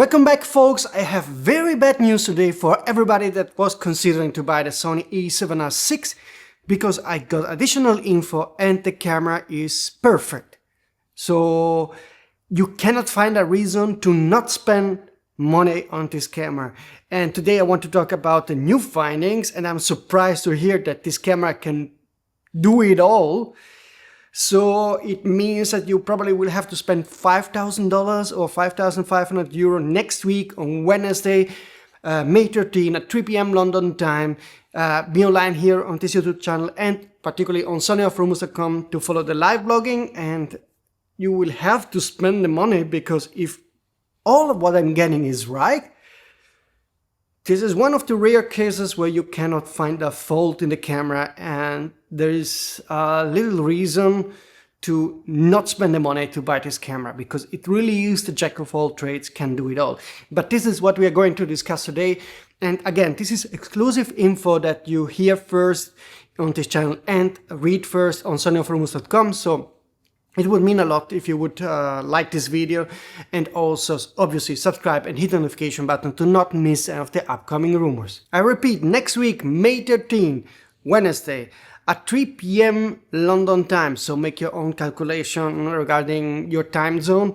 Welcome back, folks. I have very bad news today for everybody that was considering to buy the Sony A7R6 because I got additional info and the camera is perfect. So you cannot find a reason to not spend money on this camera. And today I want to talk about the new findings, and I'm surprised to hear that this camera can do it all. So it means that you probably will have to spend $5,000 or €5,500 next week on Wednesday, May 13 at 3 p.m. London time. Be online here on this YouTube channel and particularly on sonyalpha.com to follow the live blogging, and you will have to spend the money because if all of what I'm getting is right, this is one of the rare cases where you cannot find a fault in the camera, and there is little reason to not spend the money to buy this camera because it really is the jack of all trades, can do it all. But this is what we are going to discuss today. And again, this is exclusive info that you hear first on this channel and read first on sonyalpha.com. So it would mean a lot if you would like this video and also obviously subscribe and hit the notification button to not miss any of the upcoming rumors. I repeat, next week, May 13, Wednesday, at 3 p.m. London time, so make your own calculation regarding your time zone.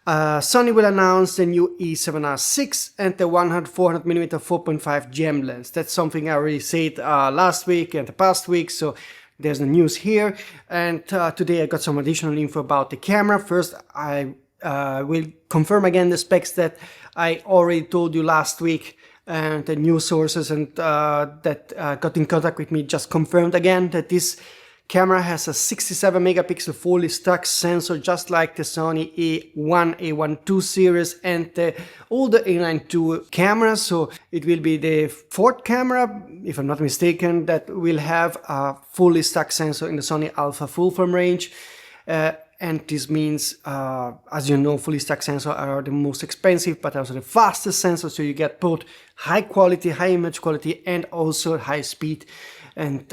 Sony will announce the new A7R6 and the 400mm 4.5 gem lens. That's something I already said last week and the past week, so there's the news here. And today I got some additional info about the camera. First, I will confirm again the specs that I already told you last week, and the news sources and that got in contact with me just confirmed again that this camera has a 67 megapixel fully stacked sensor, just like the Sony A1, A1 II series and the older A9 II cameras. So it will be the fourth camera, if I'm not mistaken, that will have a fully stacked sensor in the Sony Alpha full frame range. And this means, as you know, fully stacked sensors are the most expensive, but also the fastest sensor. So you get both high quality, high image quality, and also high speed. And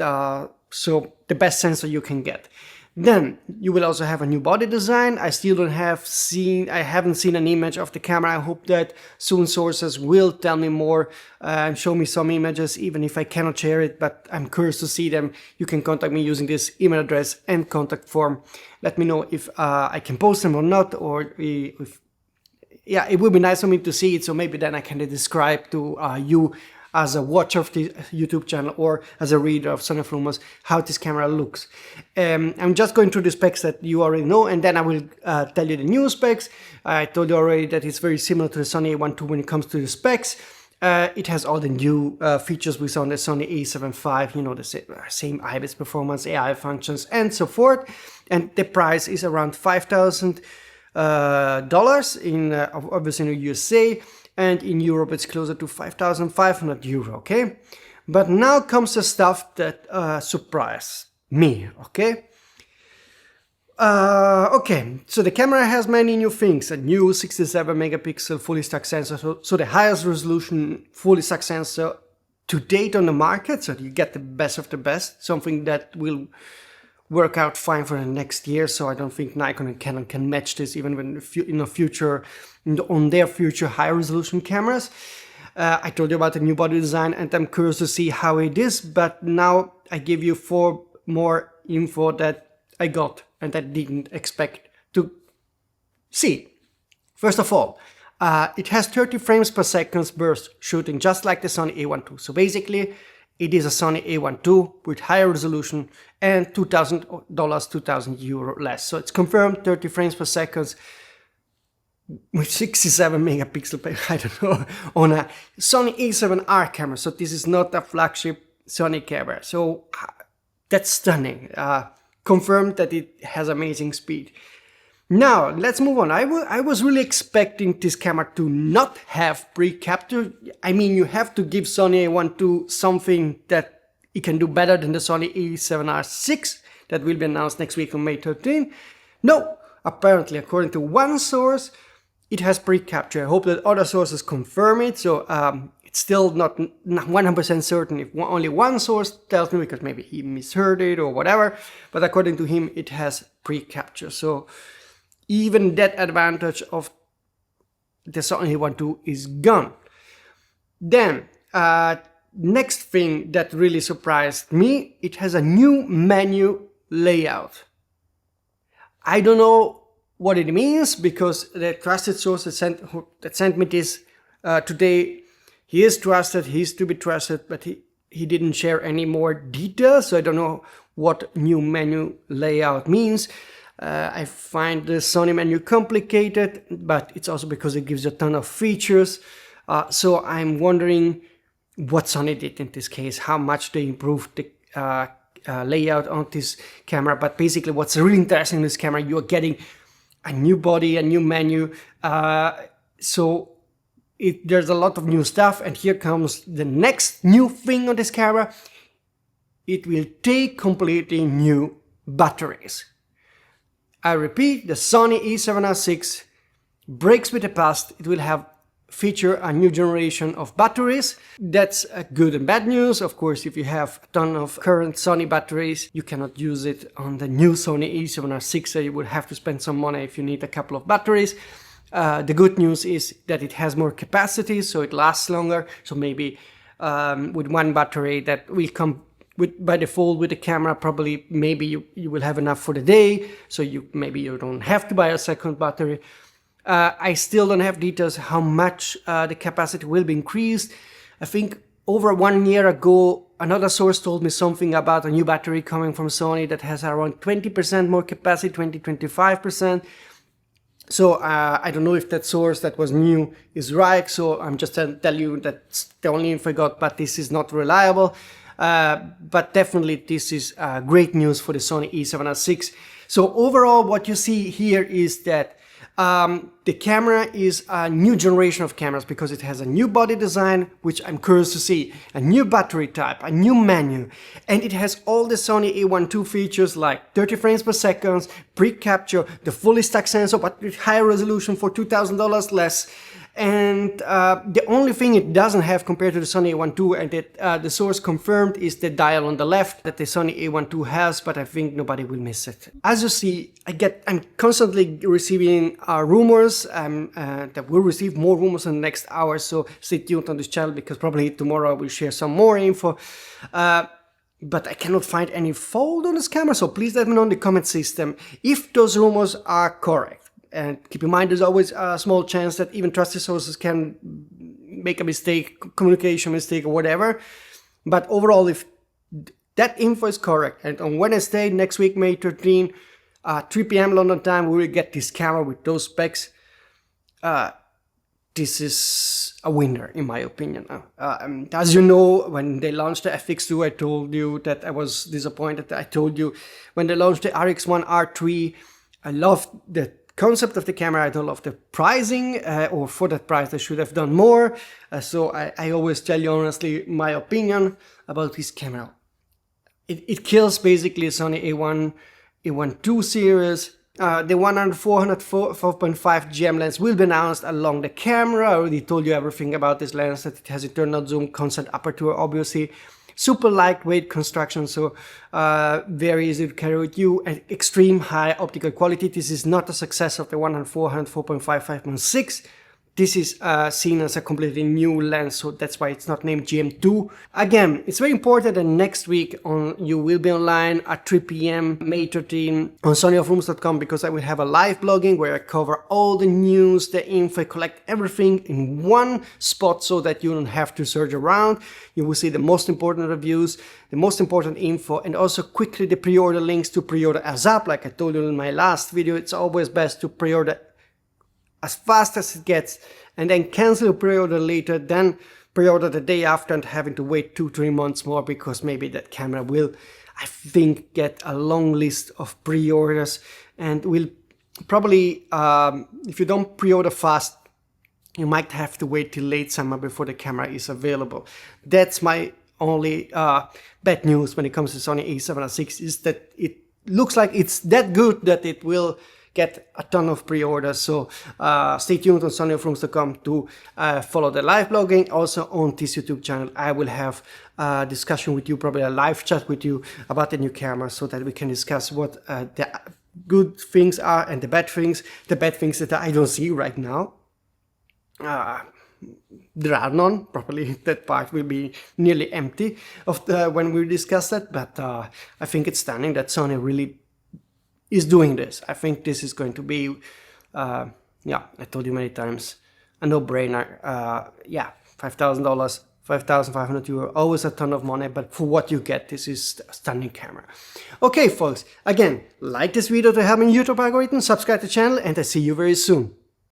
so the best sensor you can get. Then you will also have a new body design. I haven't seen an image of the camera. I hope that soon sources will tell me more and show me some images, even if I cannot share it, but I'm curious to see them. You can contact me using this email address and contact form. Let me know if I can post them or not, or if, yeah, it would be nice for me to see it, so maybe then I can describe to you as a watcher of the YouTube channel or as a reader of Sony Rumors how this camera looks. I'm just going through the specs that you already know, and then I will tell you the new specs. I told you already that it's very similar to the Sony A1 II when it comes to the specs. It has all the new features we saw on the Sony A7rVI, you know, the same IBIS performance, AI functions, and so forth. And the price is around $5,000 in obviously in the USA. And in Europe it's closer to €5,500, okay? But now comes the stuff that surprised me, okay? Okay, so the camera has many new things. A new 67 megapixel fully stacked sensor, so the highest resolution fully stacked sensor to date on the market, so you get the best of the best, something that will work out fine for the next year. So I don't think Nikon and Canon can match this even when in the future, on their future high resolution cameras. I told you about the new body design and I'm curious to see how it is, but now I give you 4 more info that I got and I didn't expect to see. First of all, it has 30 frames per second burst shooting, just like the Sony A1 II. So basically it is a Sony A1 II with higher resolution and $2,000, €2,000 less. So it's confirmed 30 frames per second with 67 megapixel, I don't know, on a Sony A7R camera. So this is not a flagship Sony camera. So that's stunning. Confirmed that it has amazing speed. Now, let's move on. I was really expecting this camera to not have pre-capture. I mean, you have to give Sony A1 II something that it can do better than the Sony A7R6 that will be announced next week on May 13. No, apparently, according to one source, it has pre-capture. I hope that other sources confirm it. So it's still not 100% certain if only one source tells me, because maybe he misheard it or whatever. But according to him, it has pre-capture. So even that advantage of the Sony A7R is gone. Then, next thing that really surprised me, it has a new menu layout. I don't know what it means, because the trusted source that sent me this today, he is trusted, he is to be trusted, but he didn't share any more details, so I don't know what new menu layout means. I find the Sony menu complicated, but it's also because it gives you a ton of features. So I'm wondering what Sony did in this case, how much they improved the layout on this camera. But basically what's really interesting in this camera, you're getting a new body, a new menu. So there's a lot of new stuff, and here comes the next new thing on this camera. It will take completely new batteries. I repeat, the Sony A7R6 breaks with the past. It will feature a new generation of batteries. That's good and bad news. Of course, if you have a ton of current Sony batteries, you cannot use it on the new Sony A7R6, so you would have to spend some money if you need a couple of batteries. The good news is that it has more capacity, so it lasts longer. So maybe with one battery that will come by default with the camera, probably maybe you will have enough for the day, so maybe you don't have to buy a second battery. I still don't have details how much the capacity will be increased. I think over 1 year ago, another source told me something about a new battery coming from Sony that has around 20% more capacity, 20-25%. So I don't know if that source that was new is right, so I'm just tell you that's the only info I got, but this is not reliable. But definitely this is great news for the Sony A7R6. So overall what you see here is that the camera is a new generation of cameras, because it has a new body design, which I'm curious to see, a new battery type, a new menu, and it has all the Sony A7R features like 30 frames per second, pre-capture, the fully stacked sensor but with higher resolution for $2,000 less. And the only thing it doesn't have compared to the Sony A7R and that the source confirmed is the dial on the left that the Sony A7R has, but I think nobody will miss it. As you see, I'm constantly receiving rumors. That we'll receive more rumors in the next hour, so stay tuned on this channel, because probably tomorrow I will share some more info. But I cannot find any fault on this camera, so please let me know in the comment system if those rumors are correct. And keep in mind, there's always a small chance that even trusted sources can make a mistake, communication mistake or whatever. But overall, if that info is correct, and on Wednesday next week, May 13, 3 p.m. London time, we will get this camera with those specs. This is a winner, in my opinion. As you know, when they launched the FX2, I told you that I was disappointed. I told you when they launched the RX1 R3, I loved the concept of the camera. I don't love the pricing, or for that price they should have done more. So I always tell you honestly my opinion about this camera. It kills basically Sony A7R series. The 100-400-4.5 GM lens will be announced along the camera. I already told you everything about this lens, that it has internal zoom, constant aperture, obviously. Super lightweight construction, so very easy to carry with you, and extreme high optical quality. This is not a success of the 100-400-4.5 5.6. This is seen as a completely new lens, so that's why it's not named GM2. Again, it's very important that next week you will be online at 3 p.m. May 13 on sonyalpha, because I will have a live blogging where I cover all the news, the info, collect everything in one spot so that you don't have to search around. You will see the most important reviews, the most important info, and also quickly the pre-order links to pre-order ASAP. Like I told you in my last video, it's always best to pre-order as fast as it gets, and then cancel a pre-order later, then pre-order the day after and having to wait 2-3 months more, because maybe that camera will, I think, get a long list of pre-orders, and will probably, if you don't pre-order fast, you might have to wait till late summer before the camera is available. That's my only bad news when it comes to Sony A7R6, is that it looks like it's that good that it will get a ton of pre-orders. So stay tuned on sonyalpha to follow the live blogging. Also on this YouTube channel I will have a discussion with you, probably a live chat with you about the new camera, so that we can discuss what the good things are and the bad things that I don't see right now. there are none properly. That part will be nearly empty of when we discuss that, but I think it's stunning that Sony really is doing this. I think this is going to be, yeah, I told you many times, a no-brainer. Yeah, $5,000, 5,500 euro, always a ton of money, but for what you get, this is a stunning camera. Okay, folks, again, like this video to help in YouTube algorithm, subscribe to the channel, and I see you very soon.